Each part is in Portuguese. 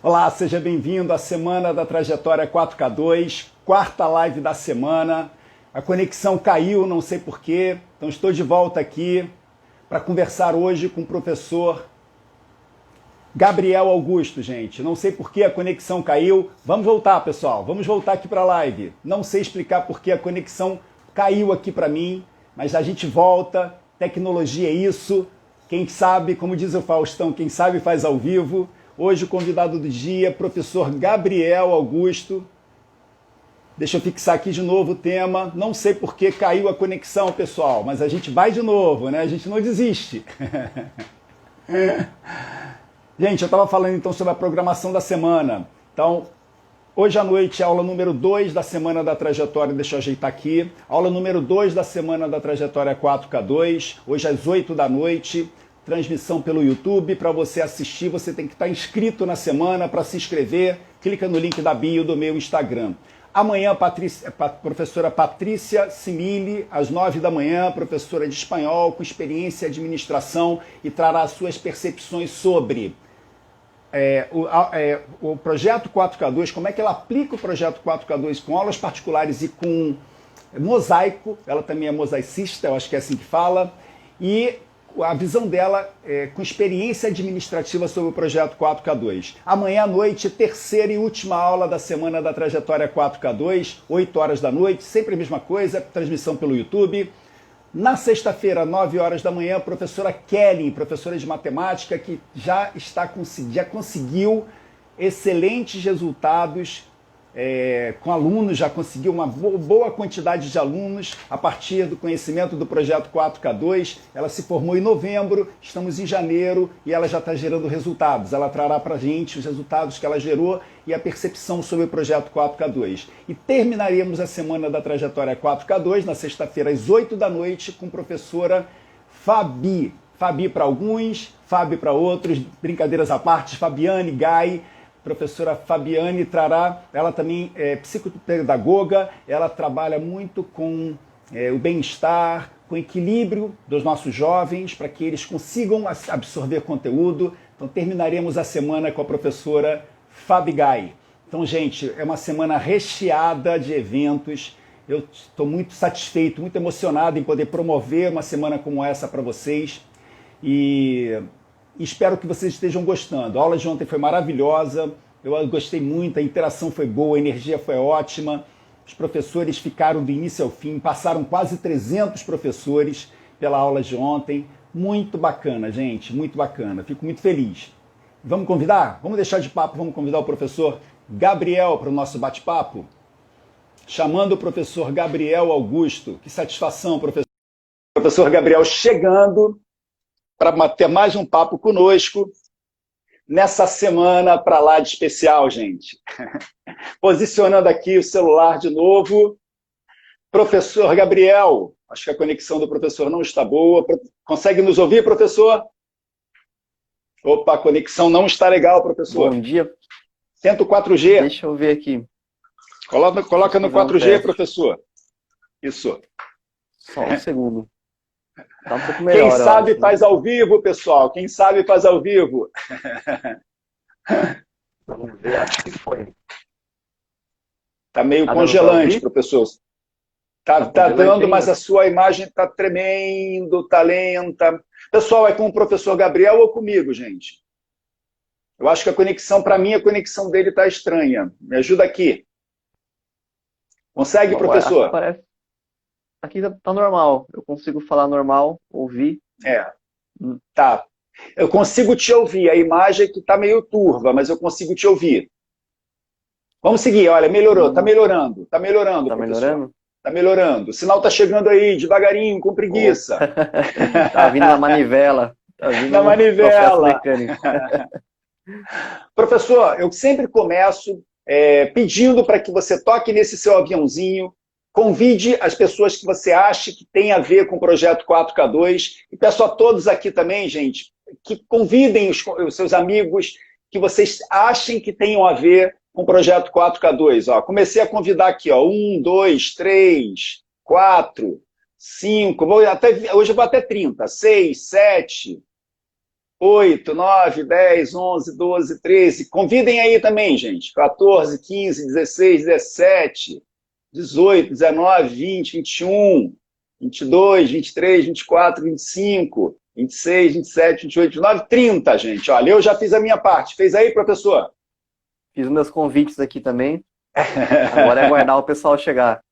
Olá, seja bem-vindo à Semana da Trajetória 4K2, quarta live da semana. A conexão caiu, não sei porquê, então estou de volta aqui para conversar hoje com o professor Gabriel Augusto, gente. Não sei por que a conexão caiu. Vamos voltar, pessoal. Vamos voltar aqui para a live. Não sei explicar por que a conexão caiu aqui para mim, mas a gente volta. Tecnologia é isso. Quem sabe, como diz o Faustão, quem sabe faz ao vivo. Hoje o convidado do dia, professor Gabriel Augusto. Deixa eu fixar aqui de novo o tema. Não sei por que caiu a conexão, pessoal, mas a gente vai de novo, né? A gente não desiste. Gente, eu estava falando então sobre a programação da semana. Então, hoje à noite, aula número 2 da Semana da Trajetória, deixa eu ajeitar aqui. Aula número 2 da Semana da Trajetória 4K2, hoje às 8 da noite. Transmissão pelo YouTube. Para você assistir, você tem que estar inscrito na semana. Para se inscrever, clica no link da bio do meu Instagram. Amanhã, professora Patrícia Simili, às 9 da manhã, professora de espanhol com experiência em administração e trará suas percepções sobre o projeto 4K2, como é que ela aplica o projeto 4K2 com aulas particulares e com mosaico. Ela também é mosaicista, eu acho que é assim que fala. E a visão dela com experiência administrativa sobre o projeto 4K2. Amanhã à noite, terceira e última aula da Semana da Trajetória 4K2, 8 horas da noite, sempre a mesma coisa, transmissão pelo YouTube. Na sexta-feira, 9 horas da manhã, a professora Kelly, professora de matemática, que já conseguiu excelentes resultados com alunos, já conseguiu uma boa quantidade de alunos a partir do conhecimento do projeto 4K2. Ela se formou em novembro, estamos em janeiro e ela já está gerando resultados. Ela trará para a gente os resultados que ela gerou e a percepção sobre o projeto 4K2. E terminaremos a Semana da Trajetória 4K2 na sexta-feira às 8 da noite com a professora Fabi. Fabi para alguns, Fábio para outros, brincadeiras à parte, Fabiane, Gai. Professora Fabiane trará, ela também é psicopedagoga, ela trabalha muito com o bem-estar, com o equilíbrio dos nossos jovens, para que eles consigam absorver conteúdo. Então terminaremos a semana com a professora Fabi Gai. Então, gente, é uma semana recheada de eventos. Eu estou muito satisfeito, muito emocionado em poder promover uma semana como essa para vocês. E espero que vocês estejam gostando. A aula de ontem foi maravilhosa, eu gostei muito, a interação foi boa, a energia foi ótima. Os professores ficaram do início ao fim, passaram quase 300 professores pela aula de ontem. Muito bacana, gente, muito bacana. Fico muito feliz. Vamos convidar? Vamos deixar de papo, vamos convidar o professor Gabriel para o nosso bate-papo? Chamando o professor Gabriel Augusto. Que satisfação, professor. Professor Gabriel chegando para ter mais um papo conosco nessa semana para lá de especial, gente. Posicionando aqui o celular de novo. Professor Gabriel, acho que a conexão do professor não está boa. Consegue nos ouvir, professor? Opa, a conexão não está legal, professor. Bom dia. Tenta o 4G. Deixa eu ver aqui. Coloca no 4G, professor. Isso. Só um segundo. Tá um pouco melhor, Quem sabe faz ao vivo, pessoal. Quem sabe faz ao vivo. Vamos ver, acho que foi. Tá meio congelante, professor. Tá dando, mas a sua imagem tá tremendo, tá lenta. Pessoal, é com o professor Gabriel ou comigo, gente? Eu acho que a conexão, para mim, a conexão dele tá estranha. Me ajuda aqui. Consegue, professor? Aqui tá normal, eu consigo falar normal, ouvir. Tá. Eu consigo te ouvir, a imagem que tá meio turva, mas eu consigo te ouvir. Vamos seguir, olha, melhorou, tá melhorando, Tá professor. melhorando? Tá melhorando, o sinal tá chegando aí, devagarinho, com preguiça. Tá vindo na manivela. Tá vindo na manivela. Professor, eu sempre começo pedindo para que você toque nesse seu aviãozinho, convide as pessoas que você acha que tem a ver com o projeto 4K2 e peço a todos aqui também, gente, que convidem os seus amigos que vocês achem que tenham a ver com o projeto 4K2. Ó, comecei a convidar aqui, ó, 1, 2, 3, 4, 5, hoje eu vou até 30, 6, 7, 8, 9, 10, 11, 12, 13. Convidem aí também, gente. 14, 15, 16, 17, 18, 19, 20, 21, 22, 23, 24, 25, 26, 27, 28, 29, 30, gente. Olha, eu já fiz a minha parte. Fez aí, professor? Fiz os meus convites aqui também. Agora é aguardar o pessoal chegar.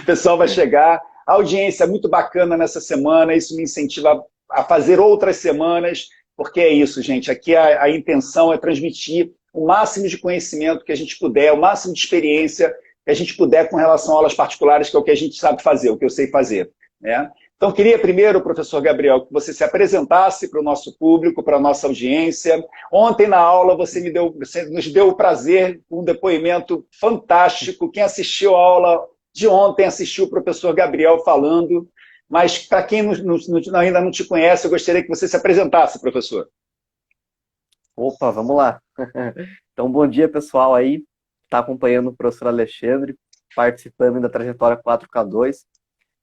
O pessoal vai chegar. A audiência é muito bacana nessa semana. Isso me incentiva a fazer outras semanas, porque é isso, gente. Aqui a intenção é transmitir o máximo de conhecimento que a gente puder, o máximo de experiência que a gente puder com relação a aulas particulares, que é o que a gente sabe fazer, o que eu sei fazer, né? Então, queria primeiro, professor Gabriel, que você se apresentasse para o nosso público, para a nossa audiência. Ontem, na aula, você nos deu o prazer, um depoimento fantástico. Quem assistiu a aula de ontem assistiu o professor Gabriel falando, mas para quem ainda não te conhece, eu gostaria que você se apresentasse, professor. Opa, vamos lá. Então, bom dia, pessoal aí. Está acompanhando o professor Alexandre, participando da trajetória 4K2.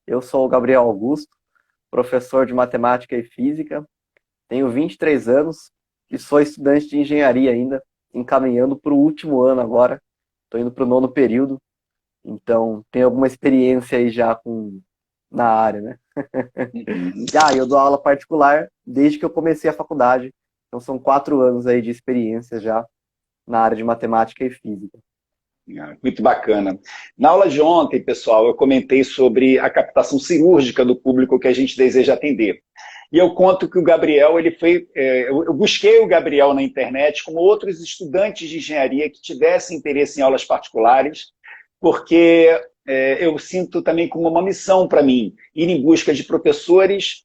Eu sou o Gabriel Augusto, professor de Matemática e Física, tenho 23 anos e sou estudante de Engenharia ainda, encaminhando para o último ano agora, estou indo para o 9º período, então tenho alguma experiência aí já na área, né? Eu dou aula particular desde que eu comecei a faculdade, então são 4 anos aí de experiência já na área de Matemática e Física. Muito bacana. Na aula de ontem, pessoal, eu comentei sobre a captação cirúrgica do público que a gente deseja atender. E eu conto que o Gabriel, eu busquei o Gabriel na internet como outros estudantes de engenharia que tivessem interesse em aulas particulares, porque eu sinto também como uma missão para mim ir em busca de professores,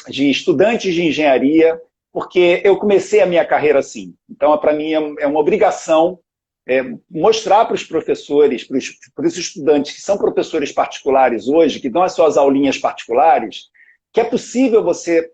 de estudantes de engenharia, porque eu comecei a minha carreira assim. Então, para mim, é uma obrigação mostrar para os professores, para os estudantes que são professores particulares hoje, que dão as suas aulinhas particulares, que é possível você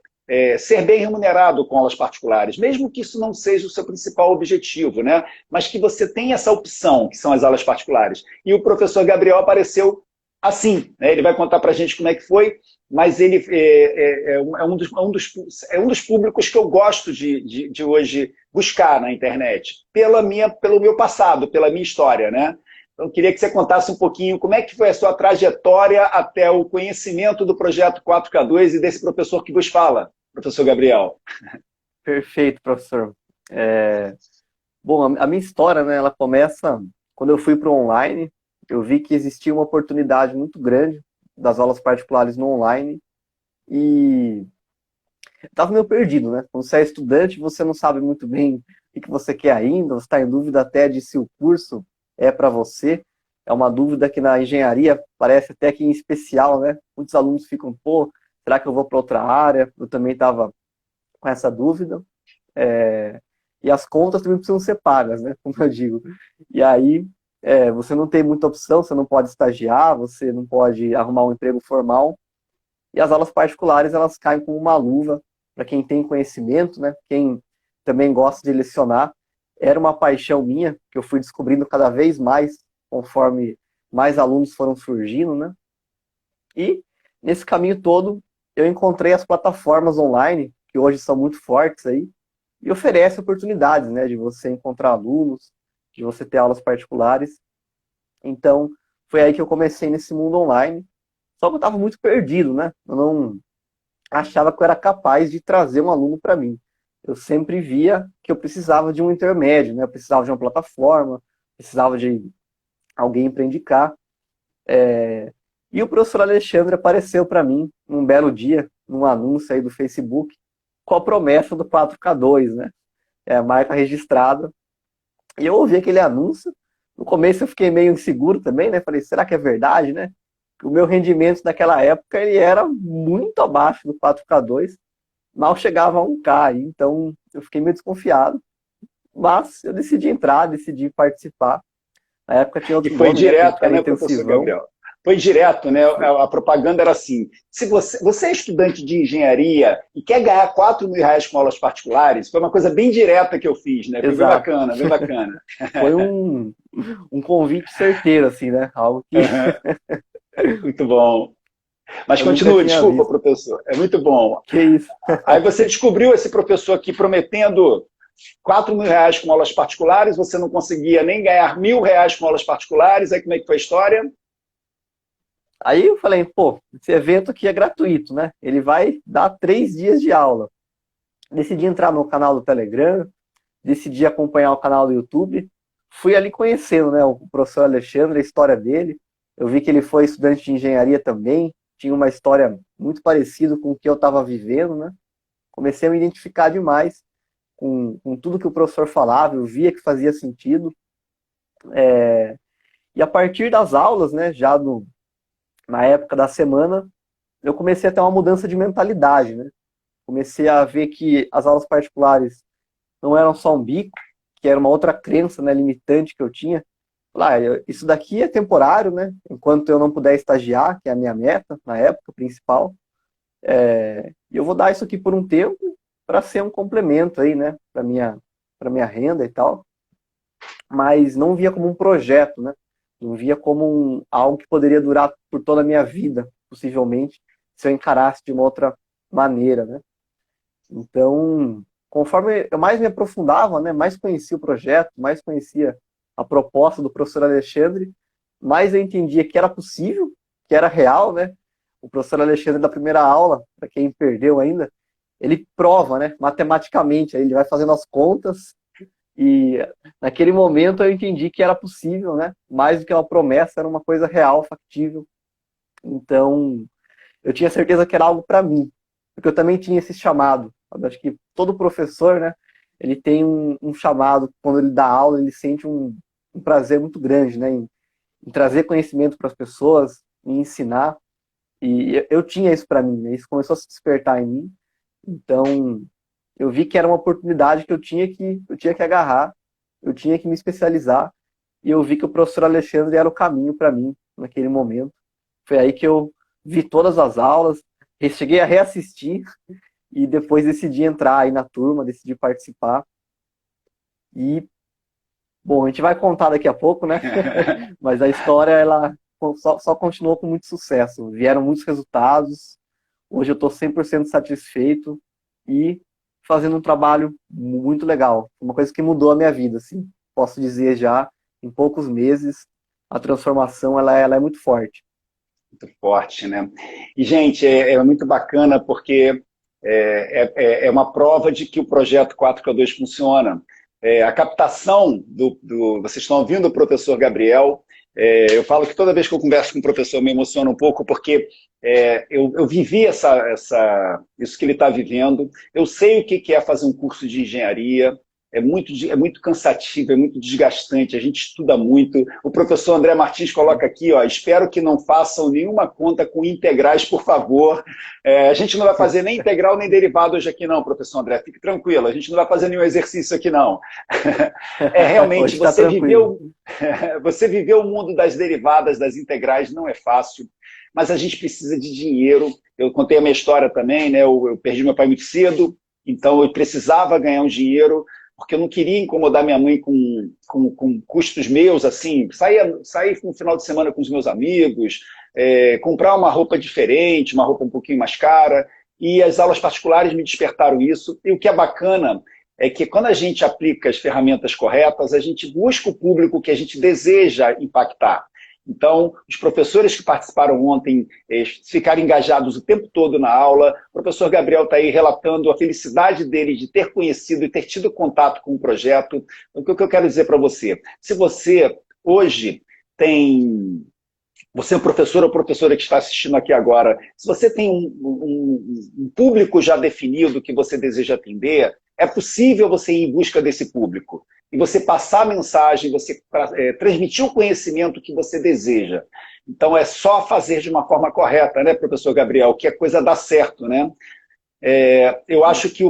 ser bem remunerado com aulas particulares, mesmo que isso não seja o seu principal objetivo, né? Mas que você tenha essa opção, que são as aulas particulares. E o professor Gabriel apareceu assim, né? Ele vai contar para a gente como é que foi, mas ele é um dos públicos que eu gosto de hoje buscar na internet, pelo meu passado, pela minha história, né? Então, eu queria que você contasse um pouquinho como é que foi a sua trajetória até o conhecimento do projeto 4K2 e desse professor que vos fala, professor Gabriel. Perfeito, professor. Bom, a minha história, né, ela começa quando eu fui para o online. Eu vi que existia uma oportunidade muito grande das aulas particulares no online e estava meio perdido, né? Quando você é estudante, você não sabe muito bem o que você quer ainda, você está em dúvida até de se o curso é para você. É uma dúvida que na engenharia parece até que em especial, né? Muitos alunos ficam, pô, será que eu vou para outra área? Eu também estava com essa dúvida. E as contas também precisam ser pagas, né? Como eu digo. E aí, você não tem muita opção, você não pode estagiar, você não pode arrumar um emprego formal. E as aulas particulares, elas caem como uma luva para quem tem conhecimento, né? Quem também gosta de lecionar. Era uma paixão minha, que eu fui descobrindo cada vez mais, conforme mais alunos foram surgindo, né? E, nesse caminho todo, eu encontrei as plataformas online, que hoje são muito fortes aí, e oferece oportunidades, né? De você encontrar alunos, de você ter aulas particulares. Então, foi aí que eu comecei nesse mundo online. Só que eu estava muito perdido, né? Eu não achava que eu era capaz de trazer um aluno para mim. Eu sempre via que eu precisava de um intermédio, né? Eu precisava de uma plataforma, precisava de alguém para indicar. E o professor Alexandre apareceu para mim num belo dia, num anúncio aí do Facebook, com a promessa do 4K2, né? A marca registrada. E eu ouvi aquele anúncio. No começo eu fiquei meio inseguro também, né? Falei, será que é verdade, né? O meu rendimento naquela época ele era muito abaixo do 4K2, mal chegava a 1K, então eu fiquei meio desconfiado. Mas eu decidi entrar, decidi participar. Na época tinha outro E foi nome, né, direto, que era né, professor intensivão. Gabriel? Foi direto, né? A propaganda era assim: se você é estudante de engenharia e quer ganhar 4 mil reais com aulas particulares, foi uma coisa bem direta que eu fiz, né? Foi bem Exato. bacana, bem bacana. Foi um convite certeiro, assim, né? Algo que Uhum. Muito bom. Mas Eu nunca continua, tinha desculpa, visto. professor. É muito bom. Que isso? Aí você descobriu esse professor aqui prometendo R$ 4.000 com aulas particulares, você não conseguia nem ganhar R$ 1.000 com aulas particulares, aí como é que foi a história? Aí eu falei, pô, esse evento aqui é gratuito, né? Ele vai dar 3 dias de aula. Decidi entrar no canal do Telegram, decidi acompanhar o canal do YouTube. Fui ali conhecendo, né, o professor Alexandre, a história dele. Eu vi que ele foi estudante de engenharia também, tinha uma história muito parecida com o que eu estava vivendo, né? Comecei a me identificar demais com tudo que o professor falava, eu via que fazia sentido. E a partir das aulas, né, já na época da semana, eu comecei a ter uma mudança de mentalidade, né? Comecei a ver que as aulas particulares não eram só um bico, que era uma outra crença, né, limitante que eu tinha. Isso daqui é temporário, né? Enquanto eu não puder estagiar, que é a minha meta na época principal, e eu vou dar isso aqui por um tempo para ser um complemento aí, né, para minha renda e tal. Mas não via como um projeto, né? Não via como algo que poderia durar por toda a minha vida, possivelmente, se eu encarasse de uma outra maneira, né? Então, conforme eu mais me aprofundava, né, mais conhecia o projeto, mais conhecia a proposta do professor Alexandre, mais eu entendia que era possível, que era real, né? O professor Alexandre, da primeira aula, para quem perdeu ainda, ele prova, né, matematicamente, aí ele vai fazendo as contas, e naquele momento eu entendi que era possível, né? Mais do que uma promessa, era uma coisa real, factível. Então, eu tinha certeza que era algo para mim, porque eu também tinha esse chamado. Eu acho que todo professor, né, ele tem um chamado, quando ele dá aula, ele sente um prazer muito grande, né, em trazer conhecimento para as pessoas, em ensinar. E eu tinha isso para mim, né, isso começou a se despertar em mim. Então, eu vi que era uma oportunidade que eu tinha que agarrar, eu tinha que me especializar, e eu vi que o professor Alexandre era o caminho para mim naquele momento. Foi aí que eu vi todas as aulas, cheguei a reassistir e depois decidi entrar aí na turma, decidi participar. E, bom, a gente vai contar daqui a pouco, né? Mas a história, ela só continuou com muito sucesso. Vieram muitos resultados. Hoje eu estou 100% satisfeito e fazendo um trabalho muito legal. Uma coisa que mudou a minha vida, assim. Posso dizer já, em poucos meses, a transformação ela é muito forte. Muito forte, né? E, gente, é muito bacana porque é uma prova de que o projeto 4K2 funciona. A captação vocês estão ouvindo o professor Gabriel. Eu falo que toda vez que eu converso com o professor me emociona um pouco porque eu vivi isso que ele está vivendo. Eu sei o que é fazer um curso de engenharia. É muito cansativo, é muito desgastante, a gente estuda muito. O professor André Martins coloca aqui, ó, espero que não façam nenhuma conta com integrais, por favor. A gente não vai fazer nem integral nem derivado hoje aqui não, professor André, fique tranquilo, a gente não vai fazer nenhum exercício aqui não. Realmente, Hoje está tranquilo. você viveu o mundo das derivadas, das integrais, não é fácil, mas a gente precisa de dinheiro. Eu contei a minha história também, né? Eu perdi meu pai muito cedo, então eu precisava ganhar um dinheiro, porque eu não queria incomodar minha mãe com custos meus, assim, sair no final de semana com os meus amigos, comprar uma roupa diferente, uma roupa um pouquinho mais cara, e as aulas particulares me despertaram isso, e o que é bacana é que quando a gente aplica as ferramentas corretas, a gente busca o público que a gente deseja impactar. Então, os professores que participaram ontem ficaram engajados o tempo todo na aula. O professor Gabriel está aí relatando a felicidade dele de ter conhecido e ter tido contato com o projeto. O que eu quero dizer para você? Se você hoje você é um professor ou professora que está assistindo aqui agora, se você tem um público já definido que você deseja atender, é possível você ir em busca desse público e você passar a mensagem, você transmitir o conhecimento que você deseja. Então é só fazer de uma forma correta, né, professor Gabriel, que a coisa dá certo, né? Eu acho que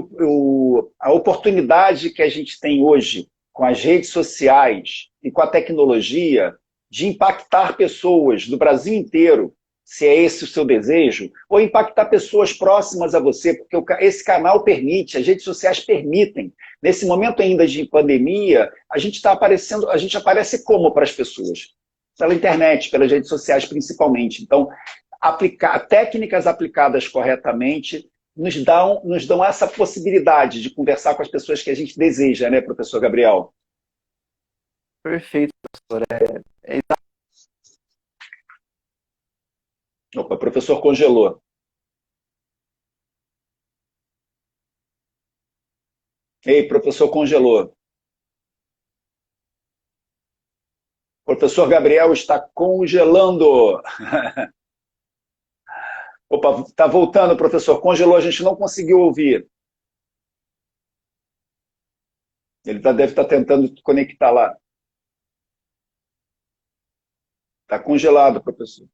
a oportunidade que a gente tem hoje com as redes sociais e com a tecnologia de impactar pessoas do Brasil inteiro, se é esse o seu desejo, ou impactar pessoas próximas a você, porque esse canal permite, as redes sociais permitem. Nesse momento ainda de pandemia, a gente aparece como para as pessoas? Pela internet, pelas redes sociais principalmente. Então, técnicas aplicadas corretamente nos dão essa possibilidade de conversar com as pessoas que a gente deseja, né, professor Gabriel? Perfeito, professor. Opa, professor congelou. Ei, professor congelou. Professor Gabriel está congelando. Opa, está voltando, professor. Congelou, a gente não conseguiu ouvir. Ele deve estar tentando conectar lá. Está congelado, professor.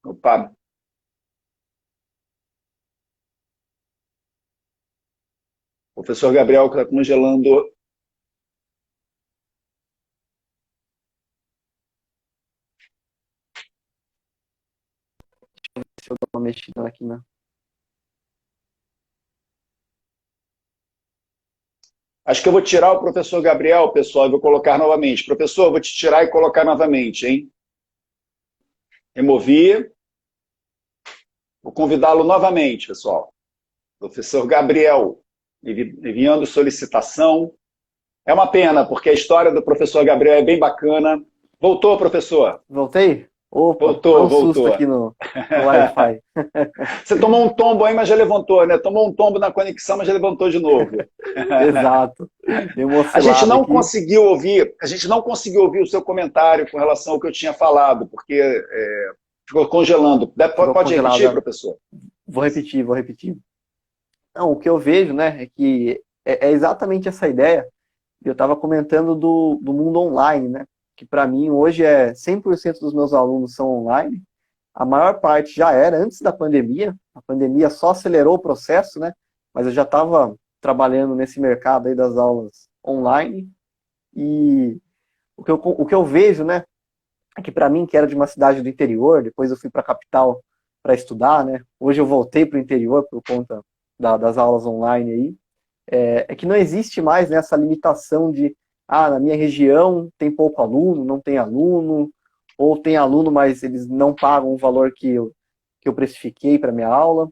Opa. Professor Gabriel está congelando. Deixa eu dar uma mexida aqui, né? Acho que eu vou tirar o professor Gabriel, pessoal, e vou colocar novamente. Professor, eu vou te tirar e colocar novamente, hein? Removi. Vou convidá-lo novamente, pessoal. Professor Gabriel, enviando solicitação. É uma pena, porque a história do professor Gabriel é bem bacana. Voltou, professor? Voltei? Opa, voltou, um susto aqui no Wi-Fi. Você tomou um tombo aí, mas já levantou, né? Tomou um tombo na conexão, mas já levantou de novo. Exato. A gente não conseguiu ouvir, o seu comentário com relação ao que eu tinha falado, porque ficou congelando. Pode repetir, professor? Vou repetir. Não, o que eu vejo, né, é que é exatamente essa ideia. Eu estava comentando do mundo online, né? Que para mim hoje 100% dos meus alunos são online. A maior parte já era antes da pandemia. A pandemia só acelerou o processo, né? Mas eu já estava trabalhando nesse mercado aí das aulas online. E o que eu vejo, né? É que para mim, que era de uma cidade do interior, depois eu fui para a capital para estudar, né? Hoje eu voltei para o interior por conta das aulas online aí. É que não existe mais, né, essa limitação de na minha região tem pouco aluno, não tem aluno, ou tem aluno, mas eles não pagam o valor que eu precifiquei para minha aula.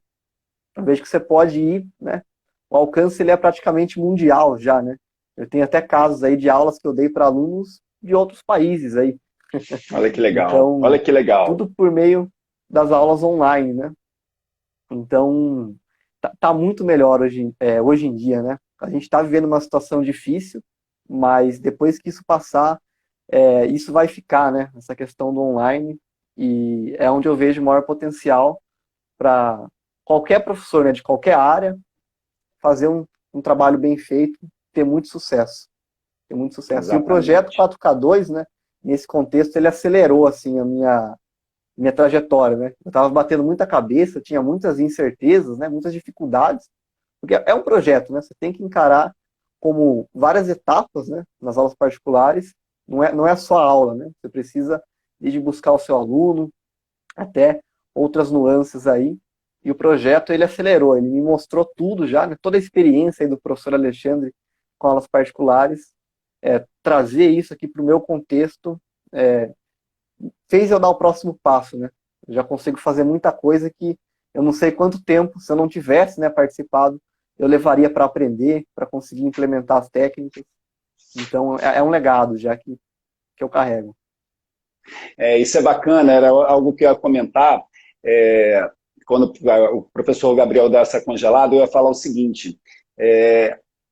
Eu vejo que você pode ir, né? O alcance ele é praticamente mundial já, né? Eu tenho até casos aí de aulas que eu dei para alunos de outros países aí. Olha que legal, então, olha que legal. Tudo por meio das aulas online, né? Então, tá muito melhor hoje em dia, né? A gente está vivendo uma situação difícil, mas depois que isso passar, isso vai ficar, né? Essa questão do online, e é onde eu vejo o maior potencial para qualquer professor, né, de qualquer área fazer um trabalho bem feito, ter muito sucesso. Ter muito sucesso. Exatamente. E o projeto 4K2, né, nesse contexto, ele acelerou assim, a minha trajetória, né? Eu estava batendo muita cabeça, tinha muitas incertezas, né, muitas dificuldades, porque é um projeto, né? Você tem que encarar como várias etapas, né, nas aulas particulares. Não é só a aula, né? Você precisa desde buscar o seu aluno até outras nuances aí. E o projeto ele acelerou, ele me mostrou tudo já, né? Toda a experiência aí do professor Alexandre com aulas particulares, trazer isso aqui para o meu contexto, fez eu dar o próximo passo, né? Eu já consigo fazer muita coisa que eu não sei quanto tempo, se eu não tivesse, né, participado, eu levaria para aprender, para conseguir implementar as técnicas. Então, é um legado já que eu carrego. Isso é bacana, era algo que eu ia comentar. Quando o professor Gabriel dá essa congelada, eu ia falar o seguinte: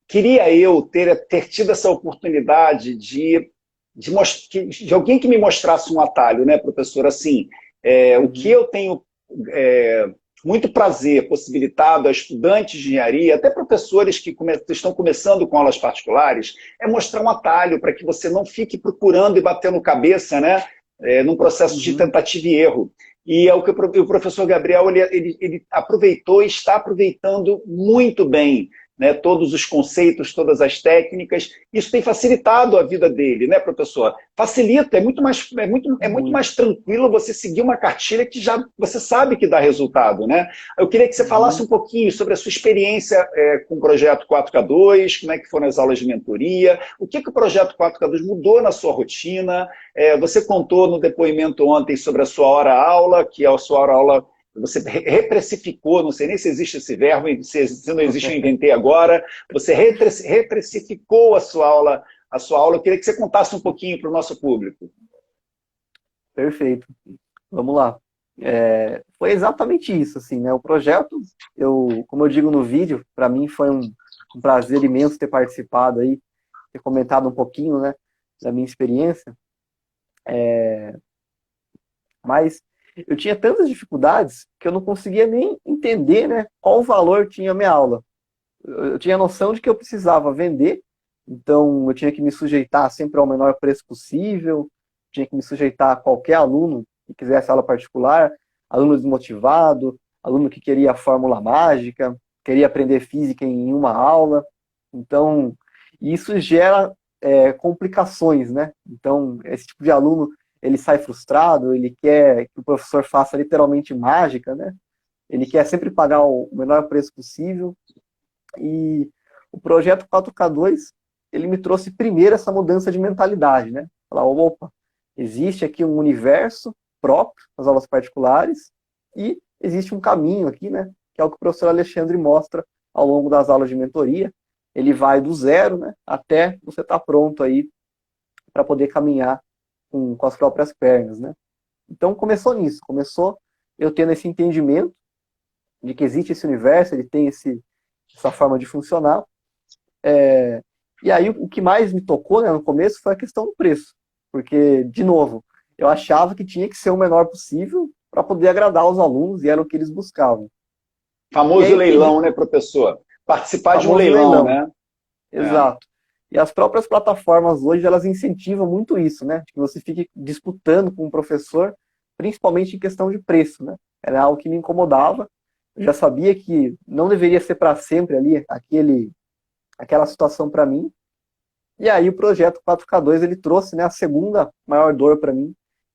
queria eu ter tido essa oportunidade de alguém que me mostrasse um atalho, né, professor? Assim, o que eu tenho muito prazer possibilitado a estudantes de engenharia, até professores que estão começando com aulas particulares, é mostrar um atalho para que você não fique procurando e batendo cabeça, né, num processo de tentativa e erro. E é o que o professor Gabriel ele aproveitou e está aproveitando muito bem. né, todos os conceitos, todas as técnicas. Isso tem facilitado a vida dele, né, professor? Facilita, é muito Muito. mais tranquilo você seguir uma cartilha que já você sabe que dá resultado, né? Eu queria que você falasse Uhum. um pouquinho sobre a sua experiência com o projeto 4K2, como é que foram as aulas de mentoria, o que o projeto 4K2 mudou na sua rotina. Você contou no depoimento ontem sobre a sua hora-aula, que é a sua hora-aula você reprecificou, não sei nem se existe esse verbo, se não existe eu inventei agora, você reprecificou a sua aula. Eu queria que você contasse um pouquinho para o nosso público. Perfeito. Vamos lá. Foi exatamente isso, assim, né? O projeto, como eu digo no vídeo, para mim foi um prazer imenso ter participado aí, ter comentado um pouquinho, né, da minha experiência. Mas eu tinha tantas dificuldades que eu não conseguia nem entender, né, qual valor tinha a minha aula. Eu tinha noção de que eu precisava vender, então eu tinha que me sujeitar sempre ao menor preço possível, tinha que me sujeitar a qualquer aluno que quisesse aula particular, aluno desmotivado, aluno que queria a fórmula mágica, queria aprender física em uma aula. Então, isso gera complicações, né? Então, esse tipo de aluno, ele sai frustrado, ele quer que o professor faça literalmente mágica, né? Ele quer sempre pagar o menor preço possível. E o projeto 4K2, ele me trouxe primeiro essa mudança de mentalidade, né? Falar, opa, existe aqui um universo próprio nas aulas particulares e existe um caminho aqui, né? Que é o que o professor Alexandre mostra ao longo das aulas de mentoria. Ele vai do zero, né? Até você estar pronto aí para poder caminhar com as próprias pernas, né? Então começou nisso, começou eu tendo esse entendimento de que existe esse universo, ele tem essa forma de funcionar. E aí o que mais me tocou, né, no começo foi a questão do preço. Porque, de novo, eu achava que tinha que ser o menor possível para poder agradar os alunos, e era o que eles buscavam. E aí Famoso eu entendi, leilão, né, professor? Participar de um famoso leilão, leilão, né? É. exato. E as próprias plataformas hoje, elas incentivam muito isso, né? Que você fique disputando com o professor, principalmente em questão de preço, né? Era algo que me incomodava. Eu já sabia que não deveria ser para sempre ali aquela situação para mim. E aí o projeto 4K2 ele trouxe, né, a segunda maior dor para mim,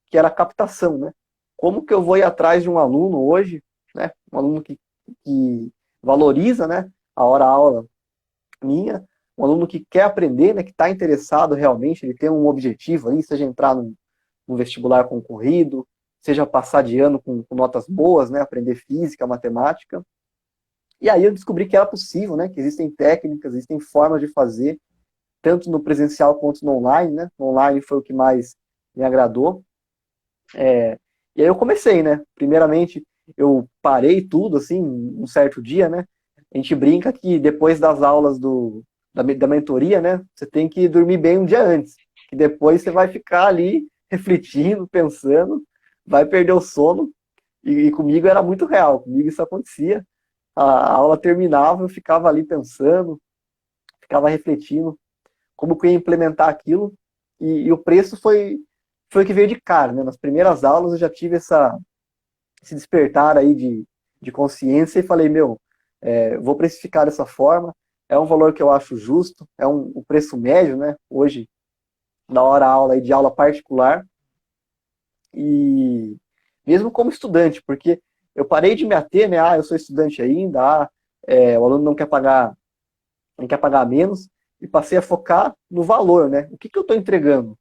que era a captação, né? Como que eu vou ir atrás de um aluno hoje, né? Um aluno que valoriza, né, a hora-aula minha, um aluno que quer aprender, né, que está interessado realmente, ele tem um objetivo ali, seja entrar num vestibular concorrido, seja passar de ano com notas boas, né, aprender física, matemática. E aí eu descobri que era possível, né, que existem técnicas, existem formas de fazer, tanto no presencial quanto no online, né? No online foi o que mais me agradou. E aí eu comecei, né? Primeiramente, eu parei tudo, assim, um certo dia, né? A gente brinca que depois das aulas da mentoria, né? Você tem que dormir bem um dia antes, que depois você vai ficar ali refletindo, pensando, vai perder o sono. E comigo era muito real, comigo isso acontecia. A aula terminava, eu ficava ali pensando, ficava refletindo como que eu ia implementar aquilo, e o preço foi o que veio de cara, né? Nas primeiras aulas eu já tive esse despertar aí de consciência e falei, meu, vou precificar dessa forma, é um valor que eu acho justo, é o preço médio, né? Hoje, na hora aula aí de aula particular, e mesmo como estudante, porque eu parei de me ater, né? Eu sou estudante ainda, o aluno não quer pagar menos, e passei a focar no valor, né? O que eu estou entregando?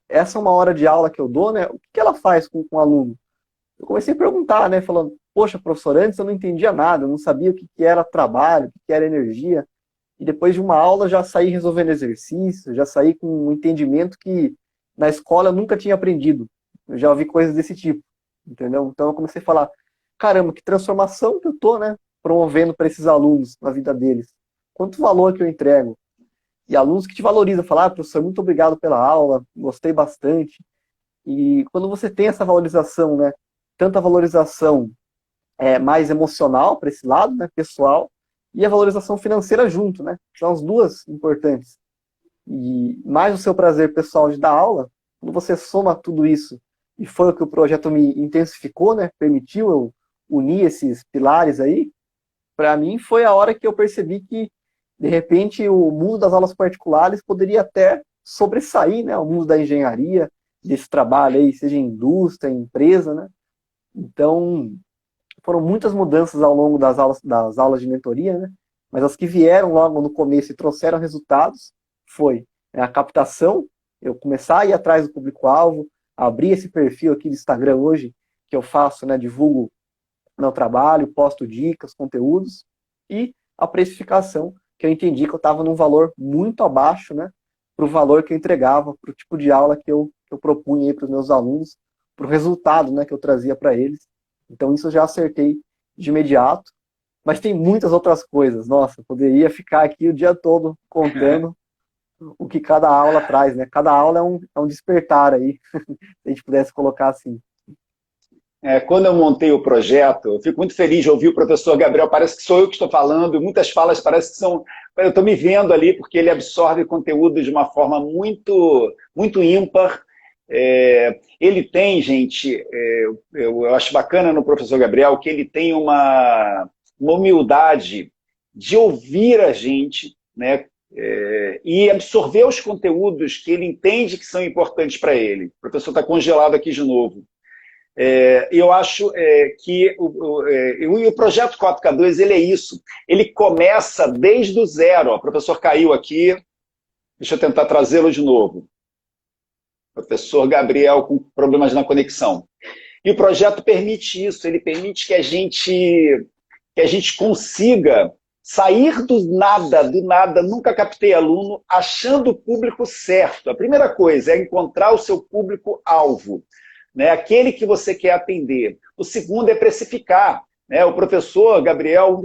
Essa é uma hora de aula que eu dou, né? O que ela faz com o aluno? Eu comecei a perguntar, né? Falando, poxa, professor, antes eu não entendia nada, eu não sabia o que era trabalho, o que era energia. E depois de uma aula já saí resolvendo exercícios, já saí com um entendimento que na escola eu nunca tinha aprendido. Eu já ouvi coisas desse tipo, entendeu? Então eu comecei a falar, caramba, que transformação que eu tô, né? Promovendo para esses alunos na vida deles. Quanto valor que eu entrego? E alunos que te valorizam, falar, professor, muito obrigado pela aula, gostei bastante. E quando você tem essa valorização, né, tanto a valorização mais emocional para esse lado, né, pessoal, e a valorização financeira junto, né, são as duas importantes. E mais o seu prazer pessoal de dar aula, quando você soma tudo isso, e foi o que o projeto me intensificou, né, permitiu eu unir esses pilares aí, para mim foi a hora que eu percebi que De repente, o mundo das aulas particulares poderia até sobressair, né, o mundo da engenharia, desse trabalho aí, seja em indústria, em empresa, né? Então, foram muitas mudanças ao longo das aulas de mentoria, né? Mas as que vieram logo no começo e trouxeram resultados foi, né, a captação, eu começar a ir atrás do público-alvo, abrir esse perfil aqui do Instagram hoje, que eu faço, né, divulgo meu trabalho, posto dicas, conteúdos, e a precificação, que eu entendi que eu estava num valor muito abaixo, né, para o valor que eu entregava, para o tipo de aula que eu propunha para os meus alunos, para o resultado, né, que eu trazia para eles. Então isso eu já acertei de imediato, mas tem muitas outras coisas. Nossa, eu poderia ficar aqui o dia todo contando o que cada aula traz, né? Cada aula é um despertar aí, se a gente pudesse colocar assim. Quando eu montei o projeto, eu fico muito feliz de ouvir o professor Gabriel, parece que sou eu que estou falando, muitas falas parece que são... Eu estou me vendo ali, porque ele absorve conteúdo de uma forma muito, muito ímpar. Ele tem, gente, eu acho bacana no professor Gabriel que ele tem uma humildade de ouvir a gente, né, e absorver os conteúdos que ele entende que são importantes para ele. O professor está congelado aqui de novo. Eu acho que o projeto 4K2 ele é isso. Ele começa desde o zero. Ó, o professor caiu aqui. Deixa eu tentar trazê-lo de novo. Professor Gabriel com problemas na conexão. E o projeto permite isso. Ele permite que a gente consiga sair do nada, nunca captei aluno, achando o público certo. A primeira coisa é encontrar o seu público-alvo, né, aquele que você quer atender. O segundo é precificar. Né? O professor Gabriel,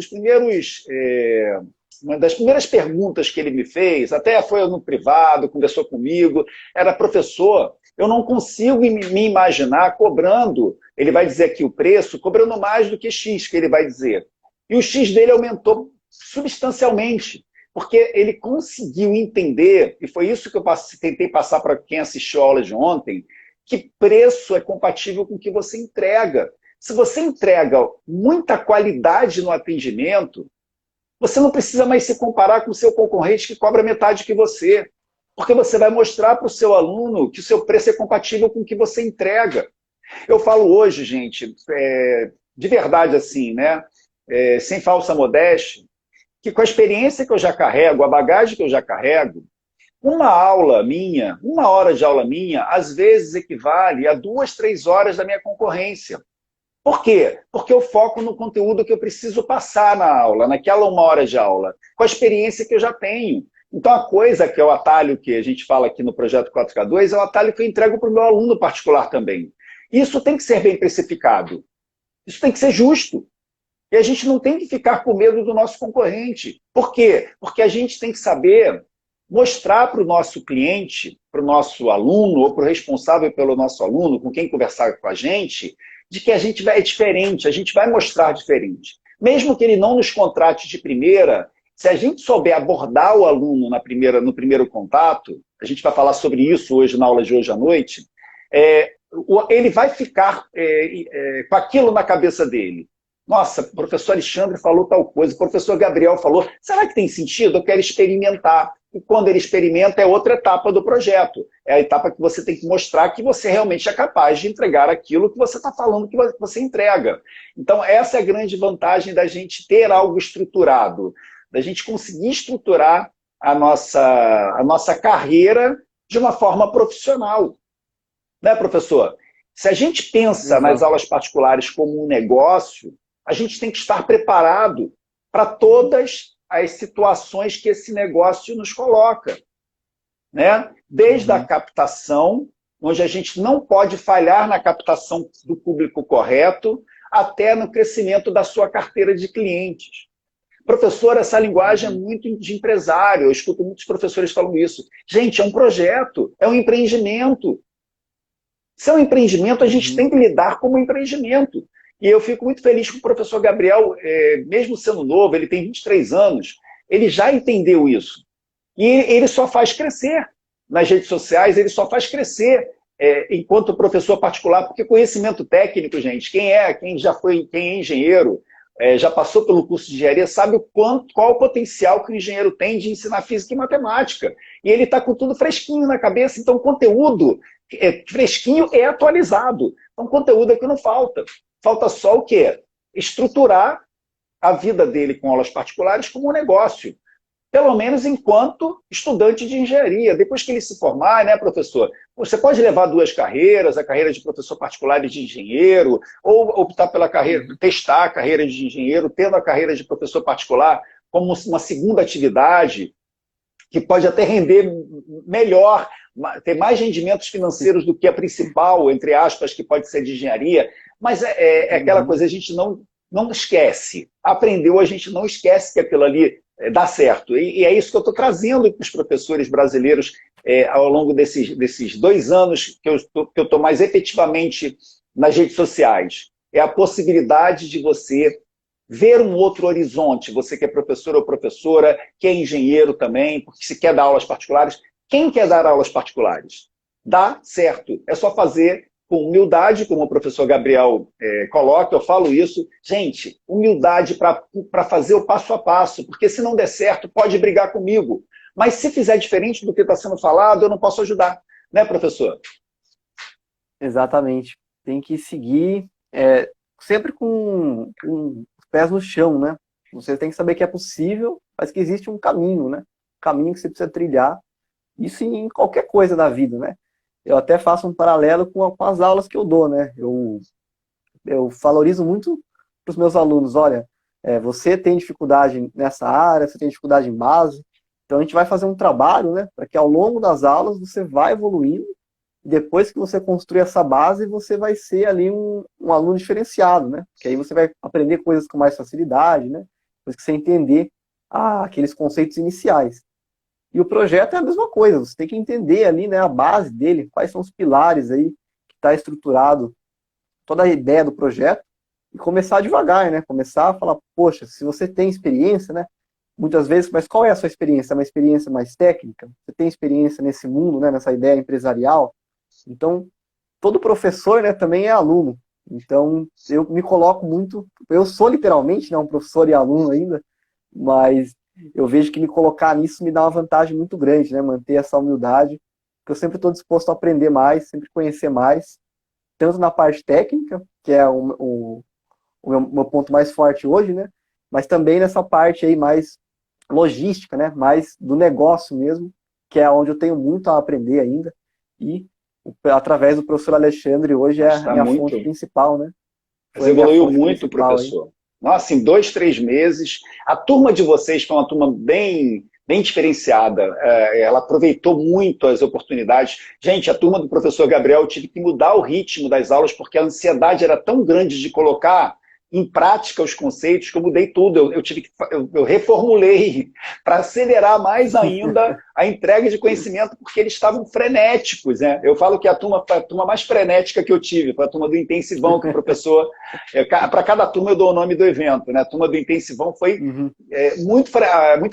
uma das primeiras perguntas que ele me fez, até foi no privado, conversou comigo, era: professor, eu não consigo me imaginar cobrando, ele vai dizer aqui o preço, cobrando mais do que X, que ele vai dizer. E o X dele aumentou substancialmente, porque ele conseguiu entender, e foi isso que eu tentei passar para quem assistiu a aula de ontem, que preço é compatível com o que você entrega. Se você entrega muita qualidade no atendimento, você não precisa mais se comparar com o seu concorrente que cobra metade que você, porque você vai mostrar para o seu aluno que o seu preço é compatível com o que você entrega. Eu falo hoje, gente, de verdade assim, né, sem falsa modéstia, que com a experiência que eu já carrego, a bagagem que eu já carrego, uma aula minha, 1 hora de aula minha, às vezes equivale a 2, 3 horas da minha concorrência. Por quê? Porque eu foco no conteúdo que eu preciso passar na aula, naquela 1 hora de aula, com a experiência que eu já tenho. Então a coisa que é o atalho que a gente fala aqui no projeto 4K2 é o atalho que eu entrego para o meu aluno particular também. Isso tem que ser bem precificado. Isso tem que ser justo. E a gente não tem que ficar com medo do nosso concorrente. Por quê? Porque a gente tem que saber mostrar para o nosso cliente, para o nosso aluno, ou para o responsável pelo nosso aluno, com quem conversar com a gente, de que a gente é diferente, a gente vai mostrar diferente. Mesmo que ele não nos contrate de primeira, se a gente souber abordar o aluno no primeiro contato, a gente vai falar sobre isso hoje na aula de hoje à noite, ele vai ficar com aquilo na cabeça dele. Nossa, o professor Alexandre falou tal coisa, o professor Gabriel falou, será que tem sentido? Eu quero experimentar. E quando ele experimenta, é outra etapa do projeto. É a etapa que você tem que mostrar que você realmente é capaz de entregar aquilo que você está falando que você entrega. Então, essa é a grande vantagem da gente ter algo estruturado, da gente conseguir estruturar a nossa carreira de uma forma profissional. Né, professor? Se a gente pensa nas aulas particulares como um negócio, a gente tem que estar preparado para todas as situações que esse negócio nos coloca. Né? Desde a captação, onde a gente não pode falhar na captação do público correto, até no crescimento da sua carteira de clientes. Professor, essa linguagem é muito de empresário, eu escuto muitos professores falando isso. Gente, é um projeto, é um empreendimento. Se é um empreendimento, a gente tem que lidar como um empreendimento. E eu fico muito feliz que o professor Gabriel, mesmo sendo novo, ele tem 23 anos, ele já entendeu isso. E ele só faz crescer nas redes sociais, ele só faz crescer enquanto professor particular, porque conhecimento técnico, gente, quem é engenheiro, já passou pelo curso de engenharia, sabe qual o potencial que o engenheiro tem de ensinar física e matemática. E ele está com tudo fresquinho na cabeça, então o conteúdo fresquinho é atualizado. Então conteúdo é que não falta. Falta só o quê? Estruturar a vida dele com aulas particulares como um negócio. Pelo menos enquanto estudante de engenharia. Depois que ele se formar, né, professor? Você pode levar duas carreiras, a carreira de professor particular e de engenheiro, ou optar pela carreira, testar a carreira de engenheiro, tendo a carreira de professor particular como uma segunda atividade, que pode até render melhor, ter mais rendimentos financeiros do que a principal, entre aspas, que pode ser de engenharia. Mas é aquela coisa, a gente não esquece. Aprendeu, a gente não esquece que aquilo ali dá certo. E é isso que eu estou trazendo para os professores brasileiros ao longo desses 2 anos que eu estou mais efetivamente nas redes sociais. É a possibilidade de você ver um outro horizonte. Você que é professor ou professora, que é engenheiro também, porque se quer dar aulas particulares. Quem quer dar aulas particulares? Dá certo. É só fazer com humildade, como o professor Gabriel coloca, eu falo isso. Gente, humildade para fazer o passo a passo, porque se não der certo, pode brigar comigo. Mas se fizer diferente do que está sendo falado, eu não posso ajudar. Né, professor? Exatamente. Tem que seguir sempre com os pés no chão, né? Você tem que saber que é possível, mas que existe um caminho, né? Um caminho que você precisa trilhar. Isso em qualquer coisa da vida, né? Eu até faço um paralelo com as aulas que eu dou, né? Eu valorizo muito para os meus alunos, olha, você tem dificuldade nessa área, você tem dificuldade em base, então a gente vai fazer um trabalho, né? Para que ao longo das aulas você vá evoluindo, e depois que você construir essa base, você vai ser ali um aluno diferenciado, né? Porque aí você vai aprender coisas com mais facilidade, né? Depois que você entender aqueles conceitos iniciais. E o projeto é a mesma coisa, você tem que entender ali, né, a base dele, quais são os pilares aí que está estruturado, toda a ideia do projeto, e começar devagar, né? Começar a falar, poxa, se você tem experiência, né? Muitas vezes, mas qual é a sua experiência? É uma experiência mais técnica? Você tem experiência nesse mundo, né, nessa ideia empresarial? Então, todo professor, né, também é aluno. Então, eu me coloco muito, eu sou literalmente, né, um professor e aluno ainda, mas eu vejo que me colocar nisso me dá uma vantagem muito grande, né? Manter essa humildade, porque eu sempre estou disposto a aprender mais, sempre conhecer mais, tanto na parte técnica, que é o meu ponto mais forte hoje, né? Mas também nessa parte aí mais logística, né? Mais do negócio mesmo, que é onde eu tenho muito a aprender ainda, e através do professor Alexandre hoje é a minha fonte principal, né? Mas evoluiu muito, professor. Nossa, em 2, 3 meses, a turma de vocês foi uma turma bem diferenciada. Ela aproveitou muito as oportunidades. Gente, a turma do professor Gabriel, eu tive que mudar o ritmo das aulas, porque a ansiedade era tão grande de colocar em prática os conceitos que eu mudei tudo. Eu reformulei para acelerar mais ainda a entrega de conhecimento, porque eles estavam frenéticos, né? Eu falo que a turma mais frenética que eu tive foi a turma do Intensivão, que o professor... para cada turma eu dou o nome do evento, né? A turma do Intensivão foi muito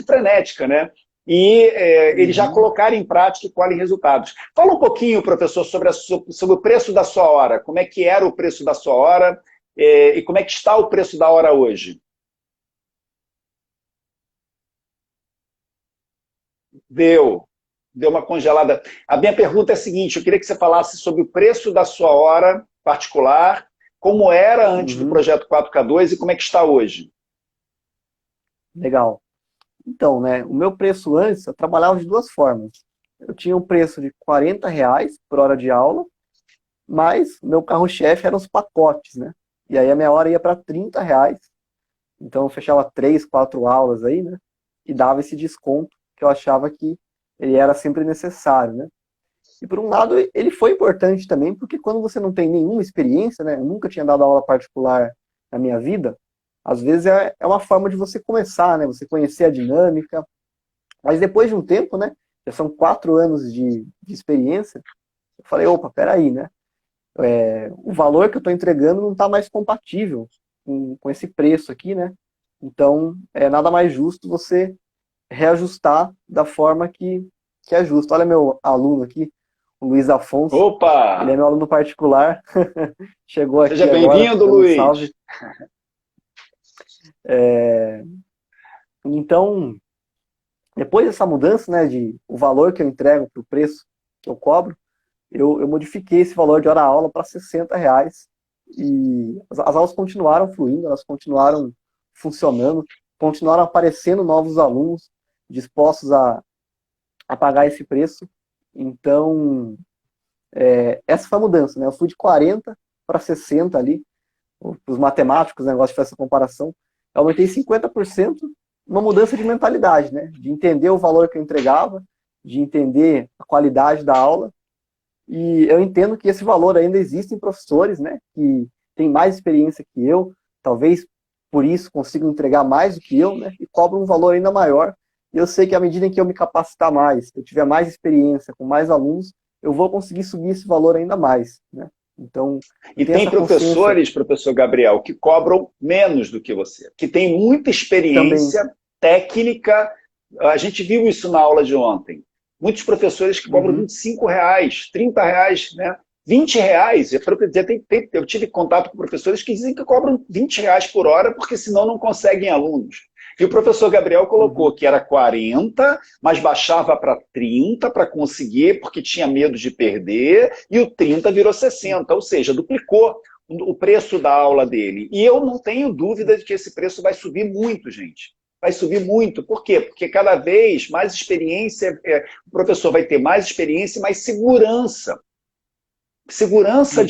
frenética, né? E eles já colocaram em prática e colhem resultados. Fala um pouquinho, professor, sobre o preço da sua hora. Como é que era o preço da sua hora e como é que está o preço da hora hoje? Deu uma congelada. A minha pergunta é a seguinte, eu queria que você falasse sobre o preço da sua hora particular, como era antes do projeto 4K2 e como é que está hoje. Legal. Então, né, o meu preço antes, eu trabalhava de 2 formas. Eu tinha um preço de R$ 40 por hora de aula, mas o meu carro-chefe eram os pacotes, né? E aí a minha hora ia para R$ 30. Então eu fechava 3, 4 aulas aí, né? E dava esse desconto que eu achava que ele era sempre necessário, né? E por um lado ele foi importante também, porque quando você não tem nenhuma experiência, né? Eu nunca tinha dado aula particular na minha vida, às vezes é uma forma de você começar, né? Você conhecer a dinâmica. Mas depois de um tempo, né? Já são 4 anos de experiência, eu falei, opa, peraí, né? O valor que eu estou entregando não está mais compatível com esse preço aqui, né? Então, é nada mais justo você reajustar da forma que é justo. Olha meu aluno aqui, o Luiz Afonso. Opa! Ele é meu aluno particular. Chegou aqui Seja agora, bem-vindo, dando um Luiz. salve. Então, depois dessa mudança, né, de o valor que eu entrego para o preço que eu cobro, eu modifiquei esse valor de hora-aula para R$ 60. E as aulas continuaram fluindo, elas continuaram funcionando, continuaram aparecendo novos alunos dispostos a pagar esse preço. Então, essa foi a mudança, né? Eu fui de 40 para 60 ali, os matemáticos, né, gostam de fazer essa comparação. Eu aumentei 50%, uma mudança de mentalidade, né? De entender o valor que eu entregava, de entender a qualidade da aula. E eu entendo que esse valor ainda existe em professores, né, que têm mais experiência que eu, talvez por isso consigam entregar mais do que eu, né, e cobram um valor ainda maior. E eu sei que à medida em que eu me capacitar mais, eu tiver mais experiência com mais alunos, eu vou conseguir subir esse valor ainda mais, né? Então, eu E tenho tem essa consciência professores, professor Gabriel, que cobram menos do que você, que tem muita também. experiência técnica. A gente viu isso na aula de ontem. Muitos professores que cobram Uhum, R$ 25, R$ 30, né? R$ 20. Eu tive contato com professores que dizem que cobram R$ 20 por hora, porque senão não conseguem alunos. E o professor Gabriel colocou uhum, que era 40, mas baixava para 30 para conseguir, porque tinha medo de perder, e o 30 virou 60, ou seja, duplicou o preço da aula dele. E eu não tenho dúvida de que esse preço vai subir muito, gente. Vai subir muito. Por quê? Porque cada vez mais experiência, o professor vai ter mais experiência e mais segurança. Segurança uhum,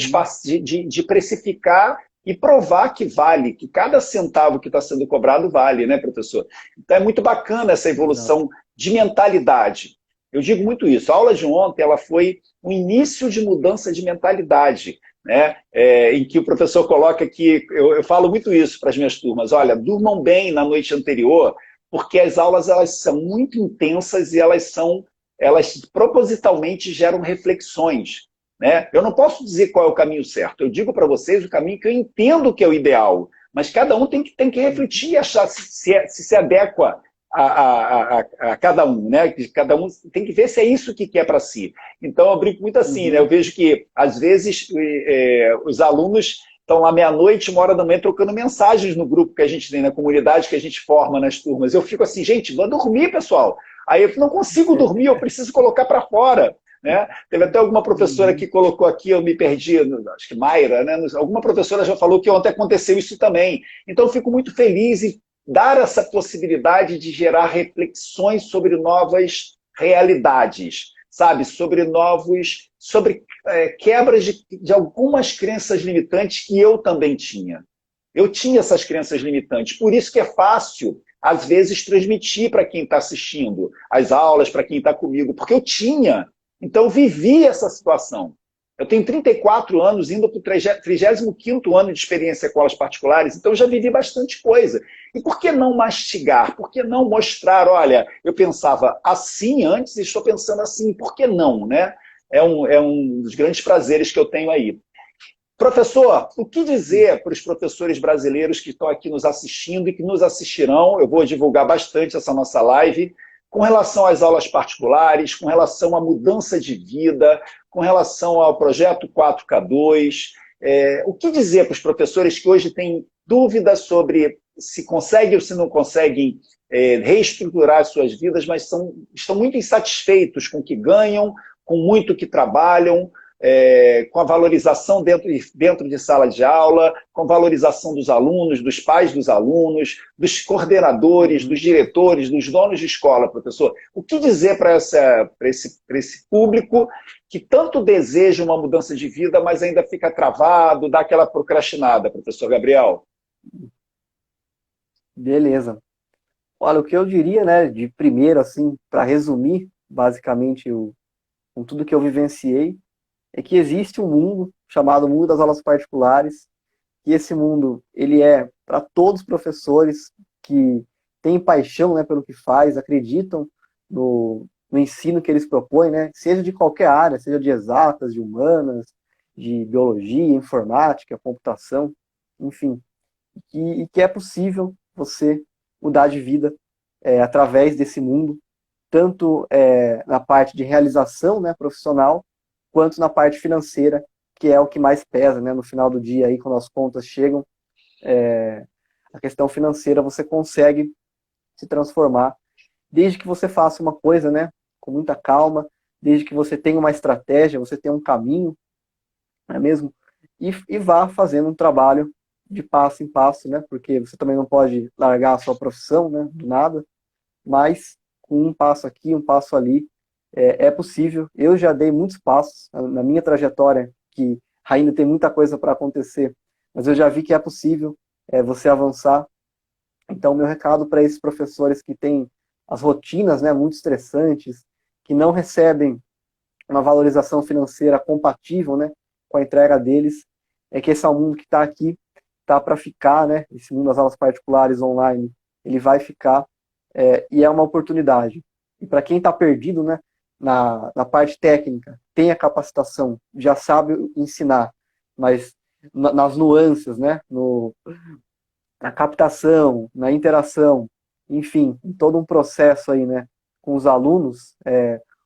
de precificar e provar que vale, que cada centavo que está sendo cobrado vale, né, professor? Então é muito bacana essa exato. evolução de mentalidade. Eu digo muito isso. A aula de ontem ela foi um início de mudança de mentalidade, né? Em que o professor coloca que, eu falo muito isso para as minhas turmas, olha, durmam bem na noite anterior, porque as aulas elas são muito intensas e elas propositalmente geram reflexões. Né? Eu não posso dizer qual é o caminho certo. Eu digo para vocês o caminho que eu entendo que é o ideal, mas cada um tem que refletir e achar se adequa a cada um, né? Cada um tem que ver se é isso que quer para si. Então eu brinco muito assim, né? Eu Uhum, vejo que às vezes os alunos estão lá meia-noite, 1 hora da manhã, trocando mensagens no grupo que a gente tem, na comunidade que a gente forma nas turmas. Eu fico assim, gente, vou dormir, pessoal. Aí eu não consigo dormir, eu preciso colocar para fora. Né? Teve até alguma professora uhum, que colocou aqui, eu me perdi, acho que Mayra, né? Alguma professora já falou que ontem aconteceu isso também. Então eu fico muito feliz em dar essa possibilidade de gerar reflexões sobre novas realidades, sabe? Sobre quebras de algumas crenças limitantes que eu também tinha. Eu tinha essas crenças limitantes, por isso que é fácil, às vezes, transmitir para quem está assistindo as aulas, para quem está comigo, porque eu tinha. Então, eu vivi essa situação. Eu tenho 34 anos, indo para o 35º ano de experiência com aulas particulares, então eu já vivi bastante coisa. E por que não mastigar? Por que não mostrar, olha, eu pensava assim antes e estou pensando assim, por que não, né? É um dos grandes prazeres que eu tenho aí. Professor, o que dizer para os professores brasileiros que estão aqui nos assistindo e que nos assistirão? Eu vou divulgar bastante essa nossa live, com relação às aulas particulares, com relação à mudança de vida, com relação ao projeto 4K2. O que dizer para os professores que hoje têm dúvidas sobre se conseguem ou se não conseguem reestruturar suas vidas, mas estão muito insatisfeitos com o que ganham, com muito que trabalham, com a valorização dentro de sala de aula, com a valorização dos alunos, dos pais dos alunos, dos coordenadores, dos uhum. diretores, dos donos de escola, professor? O que dizer para esse público que tanto deseja uma mudança de vida, mas ainda fica travado, dá aquela procrastinada, professor Gabriel? Beleza. Olha, o que eu diria, né, de primeiro, assim, para resumir, basicamente, com tudo que eu vivenciei, é que existe um mundo chamado mundo das aulas particulares, que esse mundo, ele é para todos os professores que têm paixão, né, pelo que faz, acreditam no ensino que eles propõem, né, seja de qualquer área, seja de exatas, de humanas, de biologia, informática, computação, enfim, e que é possível você mudar de vida através desse mundo, tanto na parte de realização, né, profissional, quanto na parte financeira, que é o que mais pesa, né, no final do dia, aí, quando as contas chegam. a questão financeira você consegue se transformar, desde que você faça uma coisa, né, com muita calma, desde que você tenha uma estratégia, você tenha um caminho, não é mesmo? E vá fazendo um trabalho de passo em passo, né? Porque você também não pode largar a sua profissão, né, do nada, mas com um passo aqui, um passo ali, é possível. Eu já dei muitos passos na minha trajetória, que ainda tem muita coisa para acontecer, mas eu já vi que é possível você avançar. Então, meu recado para esses professores que têm as rotinas, né, muito estressantes, que não recebem uma valorização financeira compatível, né, com a entrega deles, é que esse é um mundo que está aqui, está para ficar, né? Esse mundo das aulas particulares online, ele vai ficar, e é uma oportunidade. E para quem está perdido, né, na parte técnica, tem a capacitação, já sabe ensinar, mas nas nuances, né, na captação, na interação, enfim, em todo um processo aí, né, com os alunos,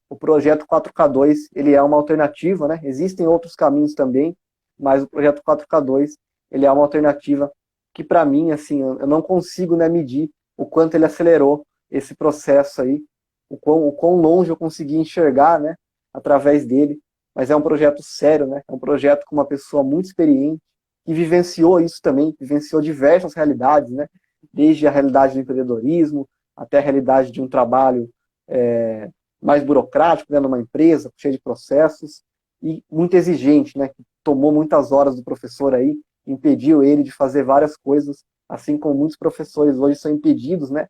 o projeto 4K2, ele é uma alternativa, né? Existem outros caminhos também, mas o projeto 4K2, ele é uma alternativa que, para mim, assim, eu não consigo, né, medir o quanto ele acelerou esse processo aí, o quão longe eu consegui enxergar, né, através dele, mas é um projeto sério, né? É um projeto com uma pessoa muito experiente, que vivenciou isso também, vivenciou diversas realidades, né? Desde a realidade do empreendedorismo, até a realidade de um trabalho mais burocrático, né, numa empresa, cheio de processos, e muito exigente, né, que tomou muitas horas do professor aí, impediu ele de fazer várias coisas, assim como muitos professores hoje são impedidos, né,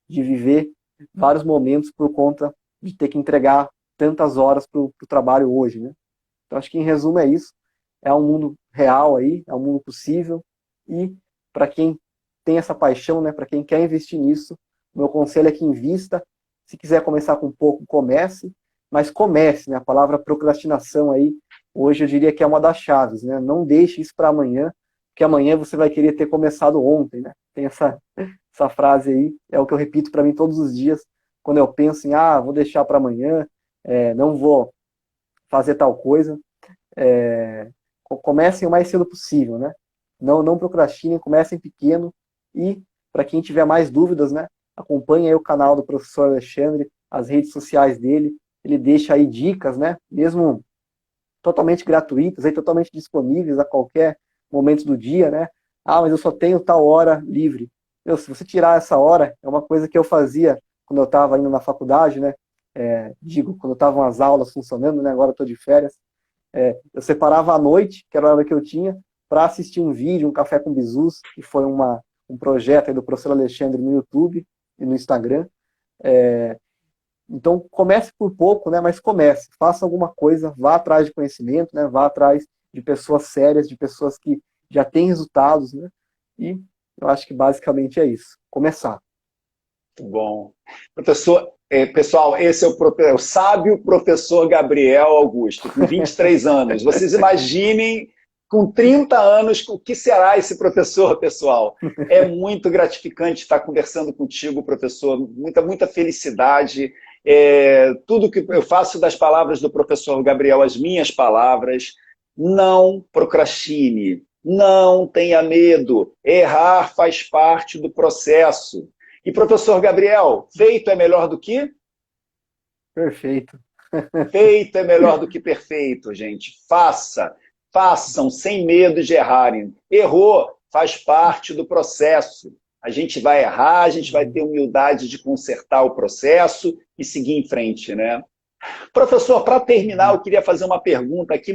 de viver vários momentos por conta de ter que entregar tantas horas para o trabalho hoje, né. Então, acho que, em resumo, é isso. É um mundo real aí, é um mundo possível, e para quem tem essa paixão, né, para quem quer investir nisso, meu conselho é que invista. Se quiser começar com pouco, comece, mas comece, né? A palavra procrastinação aí, hoje eu diria que é uma das chaves, né? Não deixe isso para amanhã, porque amanhã você vai querer ter começado ontem, né? Tem essa frase aí, é o que eu repito para mim todos os dias, quando eu penso em, vou deixar para amanhã, não vou fazer tal coisa. Comecem o mais cedo possível, né? Não procrastinem, comecem pequeno, e para quem tiver mais dúvidas, né? Acompanhe aí o canal do professor Alexandre, as redes sociais dele, ele deixa aí dicas, né? Mesmo totalmente gratuitas, aí, totalmente disponíveis a qualquer momento do dia, né? Mas eu só tenho tal hora livre. Se você tirar essa hora, é uma coisa que eu fazia quando eu estava indo na faculdade, né? Quando estavam as aulas funcionando, né? Agora eu estou de férias. Eu separava a noite, que era a hora que eu tinha, para assistir um vídeo, um Café com Bizus, que foi um projeto aí do professor Alexandre no YouTube e no Instagram. Então, comece por pouco, né? Mas comece, faça alguma coisa, vá atrás de conhecimento, né? Vá atrás de pessoas sérias, de pessoas que já têm resultados, né? E eu acho que basicamente é isso, começar. Muito bom. Professor, pessoal, esse é o sábio professor Gabriel Augusto, com 23 anos. Vocês imaginem, com 30 anos, o que será esse professor, pessoal? É muito gratificante estar conversando contigo, professor. Muita felicidade. Tudo que eu faço das palavras do professor Gabriel, as minhas palavras. Não procrastine, não tenha medo. Errar faz parte do processo. E, professor Gabriel, feito é melhor do que? Perfeito. Feito é melhor do que perfeito, gente. Façam sem medo de errarem. Errou, faz parte do processo. A gente vai errar, a gente vai ter humildade de consertar o processo e seguir em frente, né? Professor, para terminar, eu queria fazer uma pergunta aqui,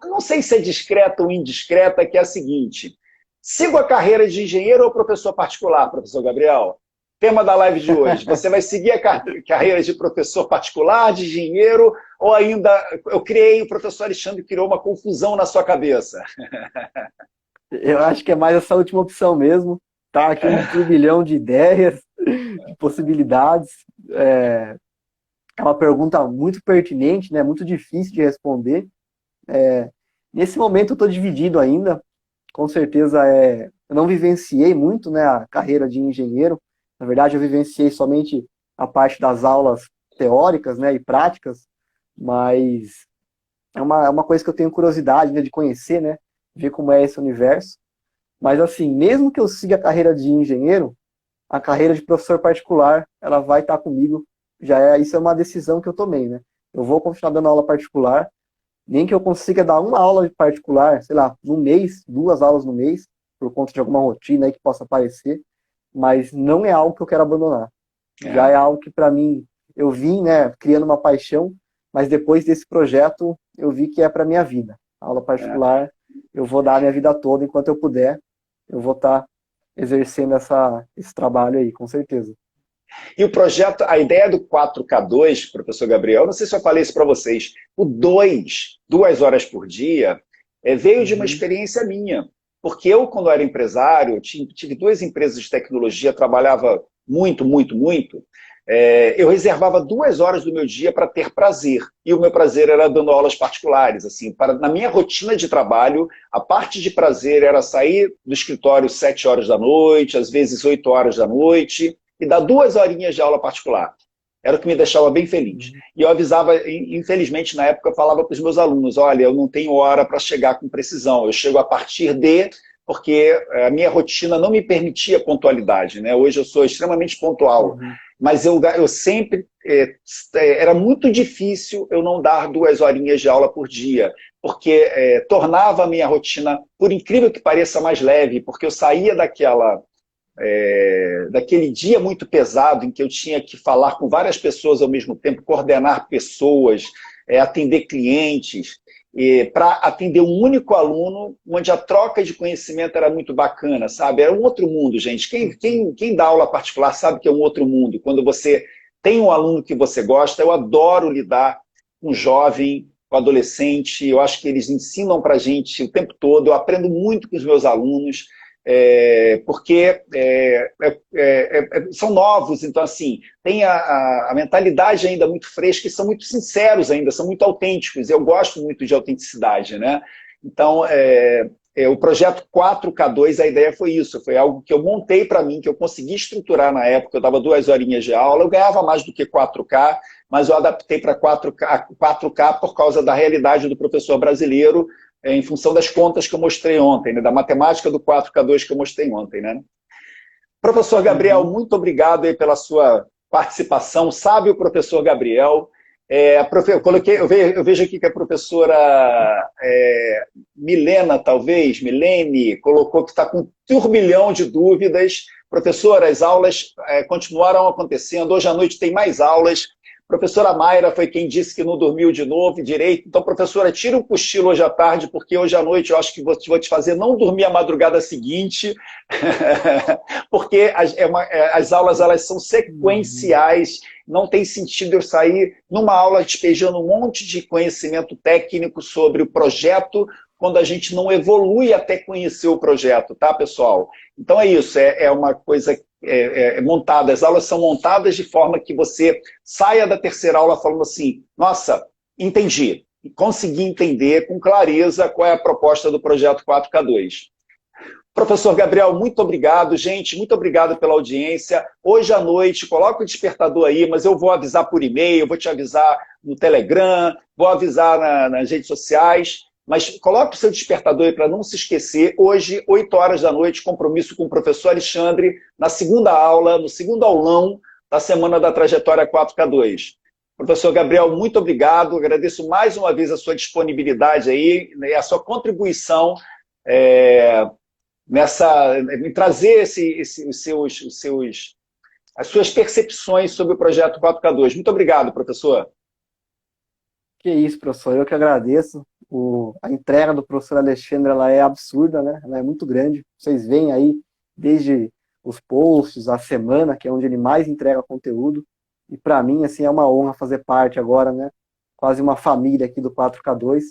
não sei se é discreta ou indiscreta, que é a seguinte. Sigo a carreira de engenheiro ou professor particular, professor Gabriel? Tema da live de hoje. Você vai seguir a carreira de professor particular, de engenheiro, ou ainda o professor Alexandre criou uma confusão na sua cabeça? Eu acho que é mais essa última opção mesmo. Tá aqui um turbilhão de ideias, de possibilidades. É uma pergunta muito pertinente, né? Muito difícil de responder. Nesse momento eu estou dividido ainda. Com certeza eu não vivenciei muito, né, a carreira de engenheiro. Na verdade, eu vivenciei somente a parte das aulas teóricas, né, e práticas, mas é uma coisa que eu tenho curiosidade, né, de conhecer, né, ver como é esse universo. Mas assim, mesmo que eu siga a carreira de engenheiro, a carreira de professor particular, ela vai estar comigo. Isso é uma decisão que eu tomei, né? Eu vou continuar dando aula particular, nem que eu consiga dar uma aula de particular, sei lá, no mês, 2 aulas no mês, por conta de alguma rotina aí que possa aparecer, mas não é algo que eu quero abandonar. Já É, é algo que para mim, eu vim, né, criando uma paixão, mas depois desse projeto eu vi que é para minha vida. A aula é. particular, eu vou dar a minha vida toda enquanto eu puder, eu vou estar exercendo esse trabalho aí, com certeza. E o projeto, a ideia do 4K2, professor Gabriel, não sei se eu falei isso para vocês, o 2 horas por dia, veio de uma Uhum. experiência minha. Porque eu, quando era empresário, tive 2 empresas de tecnologia, trabalhava muito, muito, muito. Eu reservava 2 horas do meu dia para ter prazer. E o meu prazer era dando aulas particulares. Assim, na minha rotina de trabalho, a parte de prazer era sair do escritório 7 horas da noite, às vezes 8 horas da noite, e dar 2 horinhas de aula particular. Era o que me deixava bem feliz. Uhum. E eu avisava, infelizmente, na época, eu falava para os meus alunos, olha, eu não tenho hora para chegar com precisão, eu chego a partir de, porque a minha rotina não me permitia pontualidade, né? Hoje eu sou extremamente pontual, Uhum. mas eu sempre, era muito difícil eu não dar 2 horinhas de aula por dia, porque tornava a minha rotina, por incrível que pareça, mais leve, porque eu saía daquele dia muito pesado em que eu tinha que falar com várias pessoas ao mesmo tempo, coordenar pessoas, atender clientes, para atender um único aluno, onde a troca de conhecimento era muito bacana, sabe? Era um outro mundo, gente. Quem dá aula particular sabe que é um outro mundo. Quando você tem um aluno que você gosta, eu adoro lidar com jovem, com adolescente, eu acho que eles ensinam para a gente o tempo todo, eu aprendo muito com os meus alunos, porque são novos, então assim, tem a mentalidade ainda muito fresca e são muito sinceros ainda, são muito autênticos, eu gosto muito de autenticidade, né? Então, o projeto 4K2, a ideia foi isso, foi algo que eu montei para mim, que eu consegui estruturar na época, eu dava 2 horinhas de aula, eu ganhava mais do que 4K, mas eu adaptei para 4K por causa da realidade do professor brasileiro, em função das contas que eu mostrei ontem, né, da matemática do 4K2 que eu mostrei ontem. Né? Professor Gabriel, Uhum. muito obrigado aí pela sua participação. Sabe o professor Gabriel? Eu vejo aqui que a professora Milena, talvez, Milene, colocou que está com um turbilhão de dúvidas. Professora, as aulas continuaram acontecendo. Hoje à noite tem mais aulas. Professora Mayra foi quem disse que não dormiu de novo direito. Então, professora, tira um cochilo hoje à tarde, porque hoje à noite eu acho que vou te fazer não dormir a madrugada seguinte, porque as aulas elas são Uhum. sequenciais, não tem sentido eu sair numa aula despejando um monte de conhecimento técnico sobre o projeto, quando a gente não evolui até conhecer o projeto, tá, pessoal? Então é isso, é uma coisa montada, as aulas são montadas de forma que você saia da terceira aula falando assim, nossa, entendi, consegui entender com clareza qual é a proposta do projeto 4K2. Professor Gabriel, muito obrigado, gente, muito obrigado pela audiência. Hoje à noite, coloca o despertador aí, mas eu vou avisar por e-mail, vou te avisar no Telegram, vou avisar nas redes sociais, mas coloque o seu despertador aí para não se esquecer. Hoje, 8 horas da noite, compromisso com o professor Alexandre, na segunda aula, no segundo aulão da Semana da Trajetória 4K2. Professor Gabriel, muito obrigado, agradeço mais uma vez a sua disponibilidade aí, né, a sua contribuição em trazer as suas percepções sobre o projeto 4K2. Muito obrigado, professor. Que isso, professor, eu que agradeço. A entrega do professor Alexandre, ela é absurda, né? Ela é muito grande. Vocês veem aí, desde os posts, a semana, que é onde ele mais entrega conteúdo. E para mim, assim, é uma honra fazer parte agora, né? Quase uma família aqui do 4K2.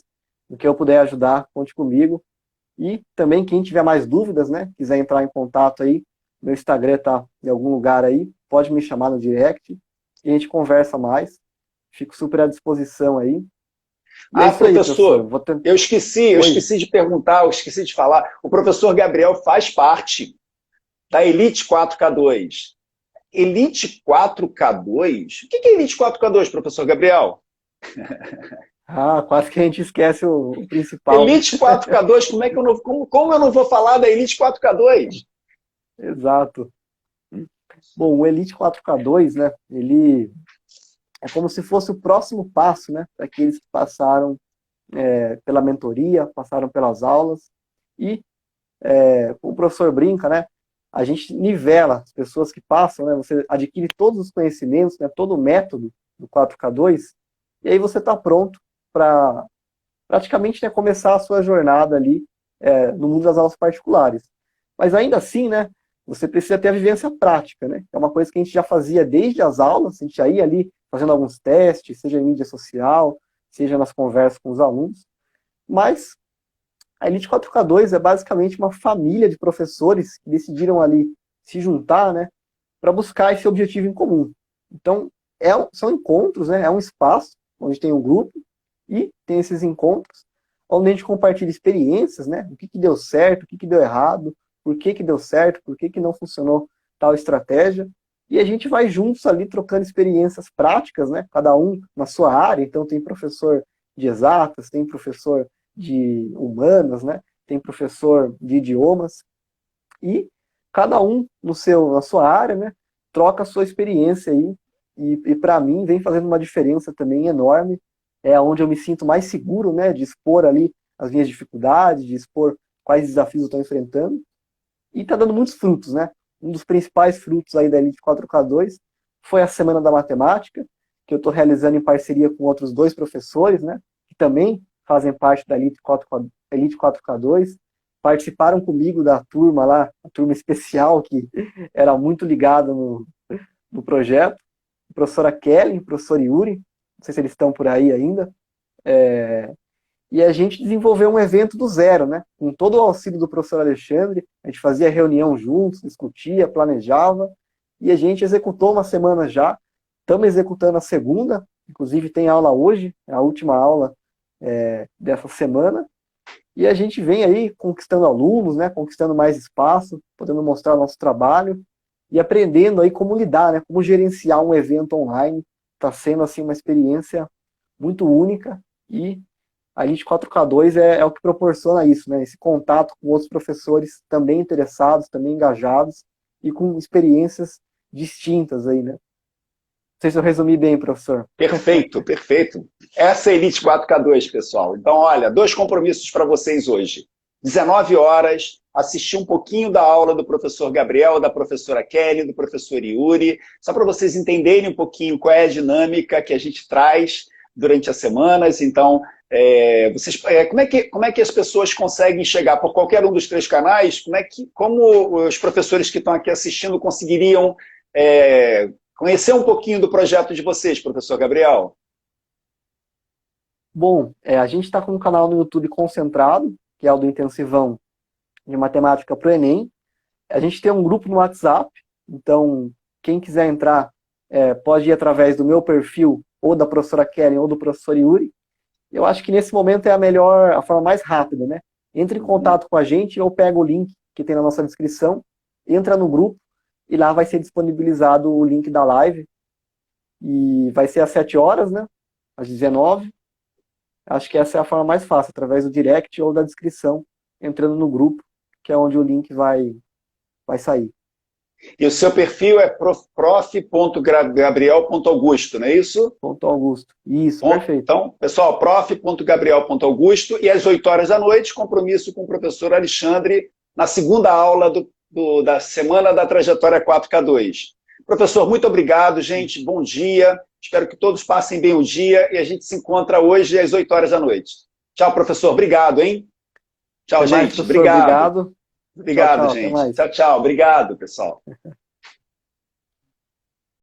O que eu puder ajudar, conte comigo. E também, quem tiver mais dúvidas, né? Quiser entrar em contato aí, meu Instagram está em algum lugar aí, pode me chamar no direct e a gente conversa mais. Fico super à disposição aí. E é Ah, isso aí, professor. professor, eu Oi. esqueci de perguntar, eu esqueci de falar. O professor Gabriel faz parte da Elite 4K2. Elite 4K2? O que é Elite 4K2, professor Gabriel? Ah, quase que a gente esquece o principal, né? Elite 4K2, como é que eu não, como eu não vou falar da Elite 4K2? Exato. Bom, o Elite 4K2, né? Ele é como se fosse o próximo passo, né? Para aqueles que passaram pela mentoria, passaram pelas aulas. E, como o professor brinca, né? A gente nivela as pessoas que passam, né? Você adquire todos os conhecimentos, né? Todo o método do 4K2, e aí você está pronto para praticamente, né, começar a sua jornada ali no mundo das aulas particulares. Mas ainda assim, né, você precisa ter a vivência prática, né? É uma coisa que a gente já fazia desde as aulas, a gente já ia ali fazendo alguns testes, seja em mídia social, seja nas conversas com os alunos. Mas a Elite 4K2 é basicamente uma família de professores que decidiram ali se juntar, né, para buscar esse objetivo em comum. Então, são encontros, né, é um espaço onde tem um grupo e tem esses encontros onde a gente compartilha experiências, né, o que deu certo, o que deu errado, por que deu certo, por que não funcionou tal estratégia, e a gente vai juntos ali trocando experiências práticas, né, cada um na sua área. Então tem professor de exatas, tem professor de humanas, né, tem professor de idiomas, e cada um na sua área, né, troca a sua experiência aí, e para mim vem fazendo uma diferença também enorme, é onde eu me sinto mais seguro, né, de expor ali as minhas dificuldades, de expor quais desafios eu estou enfrentando, e está dando muitos frutos, né. Um dos principais frutos aí da Elite 4K2 foi a Semana da Matemática, que eu estou realizando em parceria com outros dois professores, né, que também fazem parte da Elite 4K2, participaram comigo da turma lá, a turma especial que era muito ligada no projeto, a professora Kelly, o professor Yuri, não sei se eles estão por aí ainda, e a gente desenvolveu um evento do zero, né? Com todo o auxílio do professor Alexandre, a gente fazia reunião juntos, discutia, planejava, e a gente executou uma semana já, estamos executando a segunda, inclusive tem aula hoje, é a última aula dessa semana, e a gente vem aí conquistando alunos, né? Conquistando mais espaço, podendo mostrar o nosso trabalho, e aprendendo aí como lidar, né? Como gerenciar um evento online, está sendo assim uma experiência muito única, e a Elite 4K2 é o que proporciona isso, né? Esse contato com outros professores também interessados, também engajados e com experiências distintas aí, né? Não sei se eu resumi bem, professor. Perfeito, perfeito. Essa é a Elite 4K2, pessoal. Então, olha, dois compromissos para vocês hoje. 19 horas, assistir um pouquinho da aula do professor Gabriel, da professora Kelly, do professor Yuri, só para vocês entenderem um pouquinho qual é a dinâmica que a gente traz durante as semanas. Então, como é que as pessoas conseguem chegar por qualquer um dos três canais? Como os professores que estão aqui assistindo conseguiriam conhecer um pouquinho do projeto de vocês, professor Gabriel? Bom, a gente está com um canal no YouTube concentrado, que é o do Intensivão de Matemática para o Enem. A gente tem um grupo no WhatsApp, então quem quiser entrar pode ir através do meu perfil, ou da professora Kelly, ou do professor Yuri. Eu acho que nesse momento é a forma mais rápida, né? Entre em contato com a gente, ou pega o link que tem na nossa descrição, entra no grupo, e lá vai ser disponibilizado o link da live, e vai ser às 7 horas, né? Às 19. Acho que essa é a forma mais fácil, através do direct ou da descrição, entrando no grupo, que é onde o link vai sair. E o seu perfil é prof.gabriel.augusto, não é isso? Ponto Augusto. Isso, perfeito. Então, pessoal, prof.gabriel.augusto, e às 8 horas da noite, compromisso com o professor Alexandre, na segunda aula da Semana da Trajetória 4K2. Professor, muito obrigado, gente. Bom dia. Espero que todos passem bem o dia e a gente se encontra hoje às 8 horas da noite. Tchau, professor. Obrigado, hein? Tchau, Até mais, gente. professor. Obrigado. Obrigado, Tchau, gente. Tchau, tchau. Obrigado, pessoal.